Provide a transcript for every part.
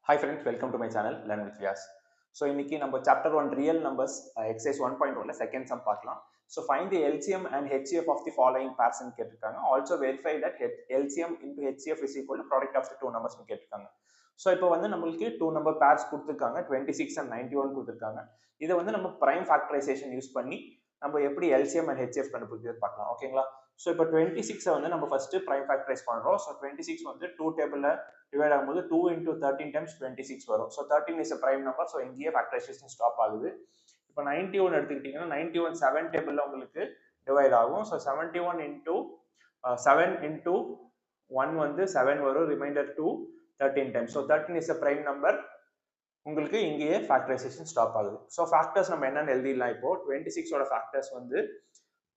Hi friends, welcome to my channel Learn with Vyas. So இன்னைக்கு நம்ம chapter 1 real numbers exercise 1.1ல second sum பார்க்கலாம். So find the LCM and HCF of the following pairs ன்னு கேட்டிருக்காங்க. Also verify that LCM into HCF is equal to product of the two numbers ன்னு கேட்டிருக்காங்க. So இப்போ வந்து நம்மளுக்கு two number pairs கொடுத்திருக்காங்க 26 and 91 கொடுத்திருக்காங்க. இதை வந்து நம்ம prime factorization யூஸ் பண்ணி நம்ம எப்படி LCM and HCF கண்டுபிடிக்கிறது பார்க்கலாம். ஓகேங்களா? ஸோ இப்போ 26 வந்து நம்ம ஃபர்ஸ்ட் ப்ரைம் ஃபேக்டரைஸ் பண்ணுறோம். ஸோ 26 வந்து 2 டேபிளில் டிவைட் ஆகும்போது 2 into 13 times 26 வரும். So 13 is a prime number. So இங்கேயே ஃபேக்டரைசேஷன் ஸ்டாப் ஆகுது. இப்போ 91 எடுத்துக்கிட்டிங்கன்னா 91 7 டேபிளில் உங்களுக்கு டிவைட் ஆகும். ஸோ 71 into 7 into 1 வந்து 7 வரும். Reminder 2 13 times. So 13 is a prime number. உங்களுக்கு இங்கேயே ஃபேக்டரைசேஷன் ஸ்டாப் ஆகுது. ஸோ ஃபேக்டர்ஸ் நம்ம என்னென்னு எழுதிடலாம். இப்போ 26ஓட ஃபேக்டர்ஸ் வந்து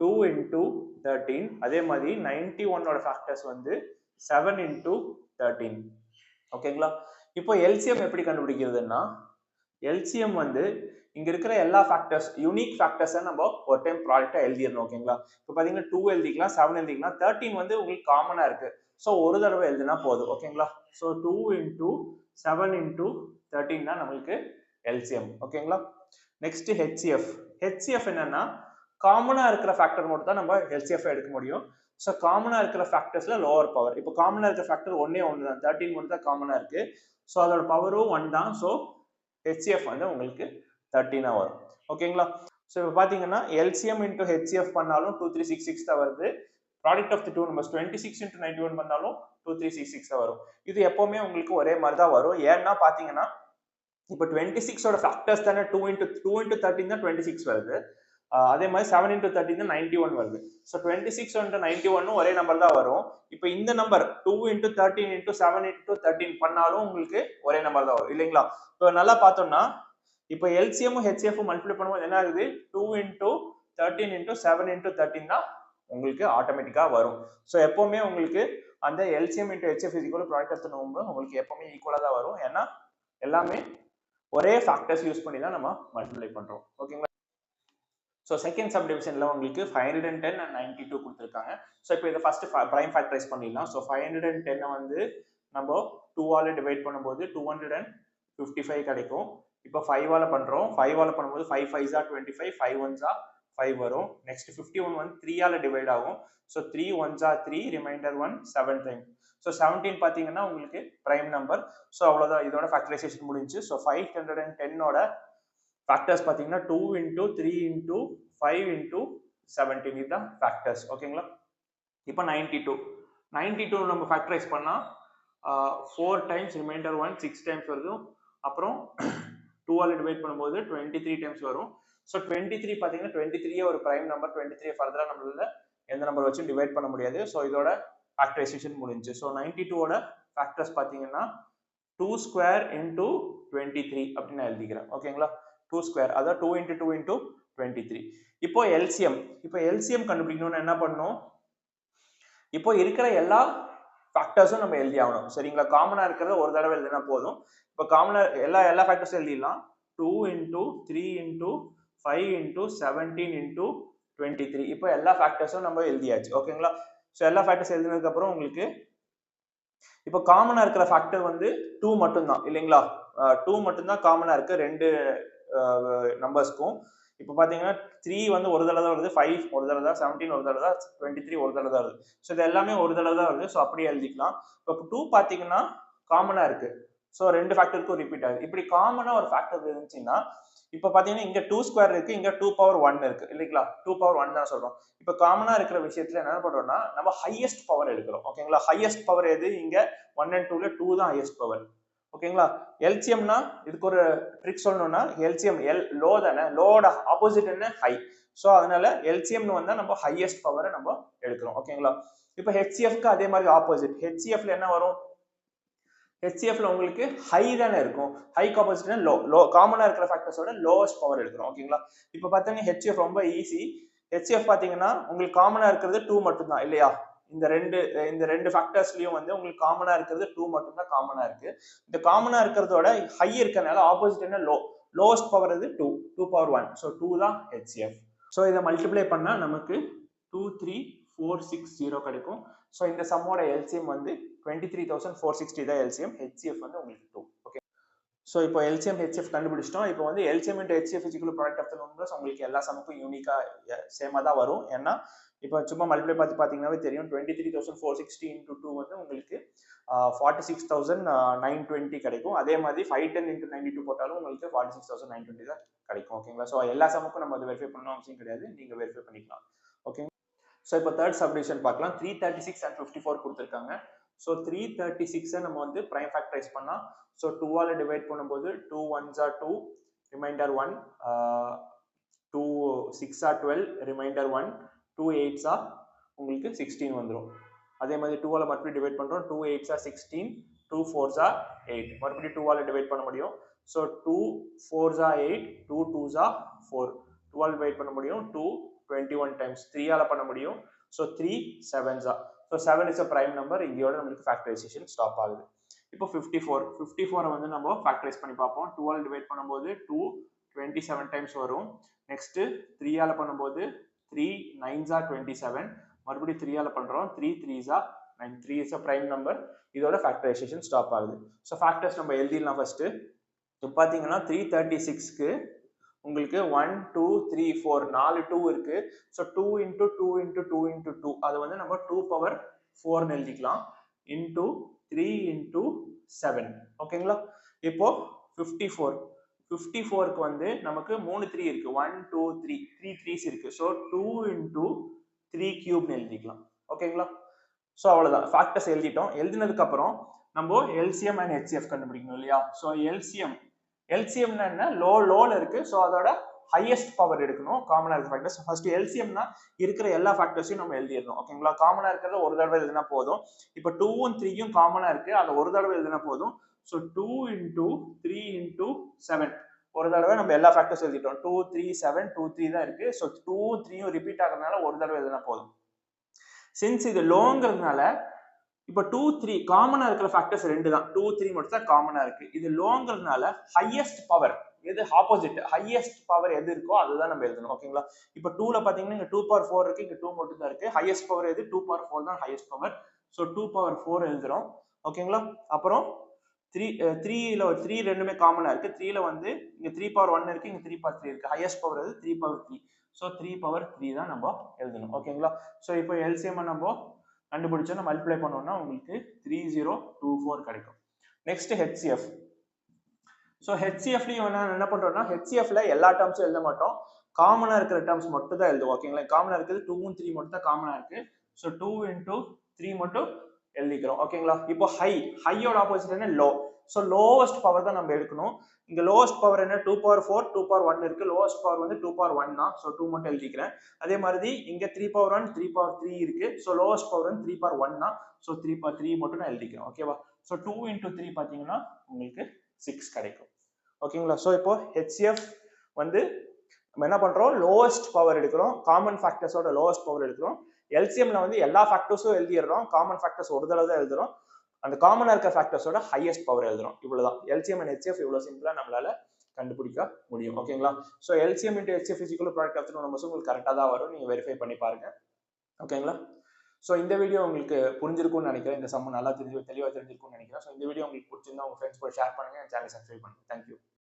2 into 13. அதே மாதிரி 91ஓட ஃபேக்டர்ஸ் வந்து 7 into 13. ஓகேங்களா? இப்போ எல்சிஎம் எப்படி கண்டுபிடிக்கிறதுன்னா, எல்சிஎம் வந்து இங்க இருக்கிற எல்லா ஃபேக்டர்ஸ் யூனிக் ஃபேக்டர்ஸை நம்ம ஒரு டைம் ப்ராடக்டா எழுதிடணும். ஓகேங்களா? இப்போ பாத்தீங்கன்னா 2 எழுதிக்கலாம், 7 எழுதிக்கலாம், 13 வந்து உங்களுக்கு காமனா இருக்கு. ஸோ ஒரு தடவை எழுதினா போதும். ஓகேங்களா? ஸோ 2 into 7 into 13 தான் நம்மளுக்கு எல்சிஎம். ஓகேங்களா? Next HCF. ஹெச்சிஎஃப் என்னன்னா, காமனா இருக்கிற ஃபேக்டர் மட்டும் தான் நம்ம ஹெச்சிஎஃப் எடுக்க முடியும். ஸோ காமனா இருக்கிற ஃபேக்டர்ஸ்ல லோவர் பவர். இப்போ காமனா இருக்கிற ஃபேக்டர் ஒன்னே ஒன்று தான், 13 மட்டும் தான் காமனா இருக்கு. ஸோ அதோட பவரும் 1 தான். ஸோ ஹெச்சிஎஃப் வந்து உங்களுக்கு 13 வரும். ஓகேங்களா? ஸோ இப்போ பார்த்தீங்கன்னா எல்சிஎம் இன்டூ ஹெச்சிஎஃப் பண்ணாலும் 2366 தான் வருது. Product of the two numbers 26 into 91 பண்ணாலும் 2366 தான் வரும். இது எப்பவுமே உங்களுக்கு ஒரே மாதிரி தான் வரும். ஏன்னா பார்த்தீங்கன்னா இப்போ 26ஓட ஃபேக்டர்ஸ் தானே 2 into 13 தான் 26 வருது. அதே மாதிரி 7 into 13 தான் 91 வருது. ஸோ 26 into 91 ஒரே நம்பர் தான் வரும். இப்போ இந்த நம்பர் 2 into 13 into 7 into 13 பண்ணாலும் உங்களுக்கு ஒரே நம்பர் தான் வரும் இல்லைங்களா? இப்போ நல்லா பார்த்தோம்னா இப்போ எல்சிஎம் ஹெச்சிஎஃப் மல்டிப்ளை பண்ணும்போது என்ன ஆகுது, 2 into 13 into 7 into 13 தான் உங்களுக்கு ஆட்டோமேட்டிக்கா வரும். ஸோ எப்பவுமே உங்களுக்கு அந்த LCM into HCF is equal product of the number உங்களுக்கு எப்பவுமே ஈக்குவலா தான் வரும். ஏன்னா எல்லாமே ஒரே ஃபேக்டர்ஸ் யூஸ் பண்ணி தான் நம்ம மல்டிப்ளை பண்றோம். ஓகேங்களா? ஸோ செகண்ட் சப்டிவிஷன்ல உங்களுக்கு 510 and 92 கொடுத்துருக்காங்க. ஸோ இப்போ இதை ஃபர்ஸ்ட் ப்ரைம் ஃபேக்டரைஸ் பண்ணிடலாம். ஸோ 510 வந்து நம்ம 2ஆல டிவைட் பண்ணும்போது 255 கிடைக்கும். இப்போ 5ஆல பண்றோம். 5ஆல பண்ணும்போது 5 5s are 25, 5 1s are 5 வரும். நெக்ஸ்ட் 51 வந்து 3ஆல டிவைட் ஆகும். So 3 1s are 3, reminder 1 7 time. So 17 பார்த்தீங்கன்னா உங்களுக்கு பிரைம் நம்பர். ஸோ அவ்வளோதான், இதோட ஃபேக்டரைசேஷன் முடிஞ்சு. ஸோ 510ஓட ஃபேக்டர்ஸ் பார்த்தீங்கன்னா 2 into 3 into 5 into 17 இதுதான் ஃபேக்டர்ஸ். ஓகேங்களா? இப்போ 92 நம்ம ஃபேக்டரைஸ் பண்ணா 4 டைம்ஸ், ரிமைண்டர் 1 6 டைம்ஸ் வருது. அப்புறம் 2ஆல டிவைட் பண்ணும்போது 23 டைம்ஸ் வரும். ஸோ 23 பார்த்தீங்கன்னா 23 ஒரு பிரைம் நம்பர். 23 ஃபர்தரா நம்மளால எந்த நம்பர் வச்சு டிவைட் பண்ண முடியாது. ஸோ இதோட ஃபேக்டரைசேஷன் முடிஞ்சு. ஸோ 92ஓட ஃபேக்டர்ஸ் பார்த்தீங்கன்னா 2 square into 23 அப்படின்னு நான் எழுதிக்கிறேன். ஓகேங்களா? 2 square, அதாவது 2 into 2 into 23. இப்போ எல்சிஎம் கண்டுபிடிக்கணும்னு என்ன பண்ணணும், இப்போ இருக்கிற எல்லா ஃபேக்டர்ஸும் நம்ம எழுதி ஆகணும். சரிங்களா? காமனா இருக்கிறத ஒரு தடவை எழுதினா போதும். இப்போ காமனா எல்லா ஃபேக்டர்ஸும் எழுதிடலாம். 2 into 3 into 5 into 17 into 23. இப்போ எல்லா ஃபேக்டர்ஸும் நம்ம எழுதியாச்சு. ஓகேங்களா? ஸோ எல்லா ஃபேக்டர்ஸ் எழுதினதுக்கு அப்புறம் உங்களுக்கு இப்போ காமனா இருக்கிற ஃபேக்டர் வந்து 2 மட்டும் தான் இல்லைங்களா? 2 மட்டும் தான் காமனா இருக்கு ரெண்டு நம்பர்ஸ்க்கும். இப்போ பாத்தீங்கன்னா 3 வந்து ஒரு தடவை தான் வருது, 5 ஒரு தடவை தான், 17 ஒரு தடவை தான், 23 ஒரு தடவை தான் வருது. ஸோ இது எல்லாமே ஒரு தடவை தான் வருது. ஸோ அப்படியே எழுதிக்கலாம். இப்போ 2 பாத்தீங்கன்னா காமனா இருக்கு. ஸோ ரெண்டு ஃபேக்டருக்கும் ரிப்பீட் ஆகுது. இப்படி காமனா ஒரு ஃபேக்டர் இருந்துச்சுன்னா இப்போ பாத்தீங்கன்னா இங்க 2 ஸ்கொயர் இருக்கு, இங்க 2 power 1 இருக்கு இல்லைங்களா? 2 power 1 தான் சொல்றோம். இப்போ காமனா இருக்கிற விஷயத்துல என்ன பண்றோம்னா நம்ம ஹையஸ்ட் பவர் எடுக்கிறோம். ஓகேங்களா? ஹையஸ்ட் பவர் எது, இங்க 1 and 2ல 2 தான் ஹையஸ்ட் பவர். ஓகேங்களா? எல்சிஎம்னா இதுக்கு ஒரு ட்ரிக் சொல்லணும்னா எல்சிஎம் லோ தானே, லோட ஆப்போசிட் என்ன ஹை. ஸோ அதனால எல்சிஎம்னு வந்தா நம்ம ஹையஸ்ட் பவரை நம்ம எடுக்கிறோம். ஓகேங்களா? இப்போ ஹெச்சிஎஃப்க்கு அதே மாதிரி ஆப்போசிட். ஹெச்சிஎஃப்ல என்ன வரும், ஹெச்சிஎஃப்ல உங்களுக்கு ஹை தானே இருக்கும். ஹைக்கு ஆப்போசிட்னா லோ காமனா இருக்கிற ஃபேக்டர்ஸோட லோவஸ்ட் பவர் எடுக்கிறோம். ஓகேங்களா? இப்போ பார்த்தீங்கன்னா ஹெச்சிஎஃப் ரொம்ப ஈஸி. ஹெச்சிஎஃப் பார்த்தீங்கன்னா உங்களுக்கு காமனா இருக்கிறது 2 மட்டும் தான் இல்லையா? இந்த ரெண்டு ஃபேக்டர்ஸ்லயும் வந்து உங்களுக்கு காமனா இருக்கிறது 2 மட்டும் தான் காமனா இருக்கு. இந்த காமனா இருக்கிறதோட ஹை இருக்கறனால ஆப்போசிட் என்ன லோவஸ்ட் பவர் இது 2 power 1. ஸோ 2 தான் ஹெச்சிஎஃப். ஸோ இதை மல்டிப்ளை பண்ணா நமக்கு 23460 கிடைக்கும். ஸோ இந்த சம்மோட எல்சிஎம் வந்து 23,460 தான் எல்சிஎம். ஹெச்சிஎஃப் வந்து உங்களுக்கு 2. ஓகே. ஸோ இப்போ எல்சிஎம் ஹெச்எஃப் கண்டுபிடிச்சிட்டோம். இப்போ வந்து LCM into HF equal product of the numbers உங்களுக்கு எல்லா சமக்கும் யூனிக்காக சேமாக தான் வரும். ஏன்னா இப்போ சும்மா மல்டிப்ளை பார்த்தீங்கன்னாவே தெரியும். 23,460 இன்டூ 2 வந்து உங்களுக்கு 46,920 கிடைக்கும். அதே மாதிரி 510 இன்டூ 92 போட்டாலும் உங்களுக்கு 46,920 தான் கிடைக்கும். ஓகேங்களா? ஸோ எல்லா சமக்கும் நம்ம அதை வெரிஃபை பண்ணணும் அவசியம் கிடையாது. நீங்கள் வெரிஃபை பண்ணிக்கலாம். ஓகே. ஸோ இப்போ தேர்ட் சப்டிவிஷன் பார்க்கலாம். 336 and 54 கொடுத்துருக்காங்க. ஸோ 336 நம்ம வந்து ப்ரைம் ஃபேக்டரைஸ் பண்ணால் ஸோ 2ஆல் டிவைட் பண்ணும்போது 2 1s are 2 remainder 1, 2 6 are 12 remainder 1, 2 8s are உங்களுக்கு 16 வந்துடும். அதே மாதிரி 2ஆல் மறுபடியும் டிவைட் பண்ணுறோம். 2 8s are 16, 2 4s are 8. மறுபடியும் 2ஆல் டிவைட் பண்ண முடியும். So 2 4s are 8, 2 2s are 4. 2ஆல் டிவைட் பண்ண முடியும். 2 21 times 3ஆல் பண்ண முடியும். So 3 7s are. So 7 is a prime number. இங்கேயோட நம்மளுக்கு ஃபேக்டரைசேஷன் ஸ்டாப் ஆகுது. இப்போ 54 வந்து நம்ம ஃபேக்டரைஸ் பண்ணி பார்ப்போம். 2ஆல் டிவைட் பண்ணும்போது 2 27 டைம்ஸ் வரும். நெக்ஸ்ட் 3ஆல் பண்ணும்போது 3 9s are 27. மறுபடியும் 3ஆல் பண்றோம். 3 3s are 9. 3 is a prime number. இதோட ஃபேக்டரைசேஷன் ஸ்டாப் ஆகுது. ஸோ ஃபேக்டர்ஸ் நம்ம எழுதிடலாம் ஃபர்ஸ்ட். இப்போ பார்த்தீங்கன்னா 336க்கு உங்களுக்கு 1 2 3 4 4 2 இருக்கு. ஸோ 2 into 2 into 2 into 2 அது வந்து நம்ம 2 power 4 எழுதிக்கலாம். into 3 into 7. ஓகேங்களா? இப்போ 54க்கு வந்து நமக்கு 3 3 இருக்கு. 1 2 3 3 3s இருக்கு. ஸோ 2 into 3 cube எழுதிக்கலாம். ஓகேங்களா? ஸோ அவ்வளோதான், ஃபேக்டர்ஸ் எழுதிட்டோம். எழுதினதுக்கு அப்புறம் நம்ம எல்சிஎம் அண்ட் ஹெச்சிஎஃப் கண்டுபிடிக்கணும் இல்லையா? ஸோ எல்சிஎம்னா என்ன? லோல இருக்கு. ஸோ அதோட ஹையஸ்ட் பவர் எடுக்கணும். காமனா இருக்க ஃபேக்டர்ஸ் ஃபர்ஸ்ட் எல்சிஎம்னா இருக்கிற எல்லா ஃபேக்டர்ஸையும் நம்ம எழுதிடணும். ஓகேங்களா? காமனா இருக்கிறத ஒரு தடவை எழுதினா போதும். இப்போ 2ம் 3யும் காமனா இருக்கு, அதை ஒரு தடவை எழுதினா போதும். ஸோ 2 into 3 into 7 ஒரு தடவை நம்ம எல்லா ஃபேக்டர்ஸ் எழுதிட்டோம். 2 3 7 2 3 தான் இருக்கு. ஸோ 2ம் 3யும் ரிப்பீட் ஆகிறதுனால ஒரு தடவை எழுதினா போதும். சின்ஸ் இது லோங்கிறதுனால இப்போ 2 3 காமனா இருக்கிற ஃபேக்டர்ஸ் 2 தான். 2 3 மட்டும் தான் காமனா இருக்கு. இது லோங்கிறதுனால ஹையஸ்ட் பவர் எது ஆப்போசிட் ஹையஸ்ட் பவர் எது இருக்கோ அதுதான் நம்ம எழுதணும். ஓகேங்களா? இப்போ 2ல பாத்தீங்கன்னா இங்க 2 power 4 இருக்கு, இங்க 2 மட்டும் தான் இருக்கு. ஹையஸ்ட் பவர் எது? 2 power 4 தான் ஹையஸ்ட் பவர். ஸோ 2 power 4 எழுதுறோம். ஓகேங்களா? அப்புறம் 3ல 3 ரெண்டுமே காமனா இருக்கு. 3ல வந்து இங்க 3 power 1 இருக்கு, இங்க 3 power 3 இருக்கு. ஹையஸ்ட் பவர் எது? 3 power 3. ஸோ 3 power 3 தான் நம்ம எழுதணும். ஓகேங்களா? ஸோ இப்போ எல்சிஎம் நம்ம கண்டுபிடிச்சோம்னா மல்டிப்ளை பண்ணோம்னா உங்களுக்கு 3024 கிடைக்கும். Next HCF. ஸோ ஹெச்சிஎஃப்லையும் என்ன பண்றோம்னா ஹெச்சிஎஃப்ல எல்லா டேர்ம்ஸும் எழுத மாட்டோம். காமனா இருக்கிற டேர்ம்ஸ் மட்டும் தான் எழுதுவோம். ஓகேங்களா? காமனா இருக்கிறது 2 3 மட்டும் தான் காமனா இருக்கு. ஸோ 2 into 3 மட்டும் எழுதிக்கிறோம். ஓகேங்களா? இப்போ ஹையோட ஆப்போசிட் என்ன? லோ. ஸோ லோவஸ்ட் பவர் தான் நம்ம எடுக்கணும். இங்க லோவஸ்ட் பவர் என்ன? 2 power 4 2 power 1 இருக்கு. லோவஸ்ட் பவர் வந்து 2 power 1 தான். ஸோ 2 மட்டும் எழுதிக்கிறேன். அதே மாதிரி இங்க 3 power 1 3 power 3 இருக்கு. ஸோ லோவஸ்ட் பவர் வந்து 3 power 1 தான். ஸோ 3 power 3 மட்டும் நான் எழுதிக்கிறேன். ஓகேவா? ஸோ 2 into 3 பாத்தீங்கன்னா உங்களுக்கு 6 கிடைக்கும். ஓகேங்களா? ஸோ இப்போ ஹெச்சிஎஃப் வந்து நம்ம என்ன பண்றோம்? லோவஸ்ட் பவர் எடுக்கிறோம். காமன் ஃபேக்டர்ஸோட லோவஸ்ட் பவர் எடுக்கிறோம். எல்சிஎம்ல வந்து எல்லா ஃபேக்டர்ஸும் எழுதிடுறோம். காமன் ஃபேக்டர்ஸ் ஒரு தடவை தான் எழுதுறோம். அந்த காமனா இருக்க ஃபேக்டர்ஸோட ஹையஸ்ட் பவர் எழுதுறோம். இவ்வளவுதான். எல்சிஎம் அண்ட் ஹெச்சிஎஃப் இவ்வளவு சிம்பிளா நம்மளால கண்டுபிடிக்க முடியும். ஓகேங்களா? So LCM into HCF is equal product of the numbers உங்களுக்கு கரெக்டாக தான் வரும். நீங்க வெரிஃபை பண்ணி பாருங்க. ஓகேங்களா? ஸோ இந்த வீடியோ உங்களுக்கு புரிஞ்சிருக்கும்னு நினைக்கிறேன். இந்த சம்ம நல்லா தெளிவாக தெரிஞ்சிருக்கும்னு நினைக்கிறேன். ஸோ இந்த வீடியோ உங்களுக்கு பிடிச்சிருந்தா உங்க ஃப்ரெண்ட்ஸ் கூட ஷேர் பண்ணுங்க. சேனல் சப்ஸ்கிரைப் பண்ணுங்க. தேங்க்யூ.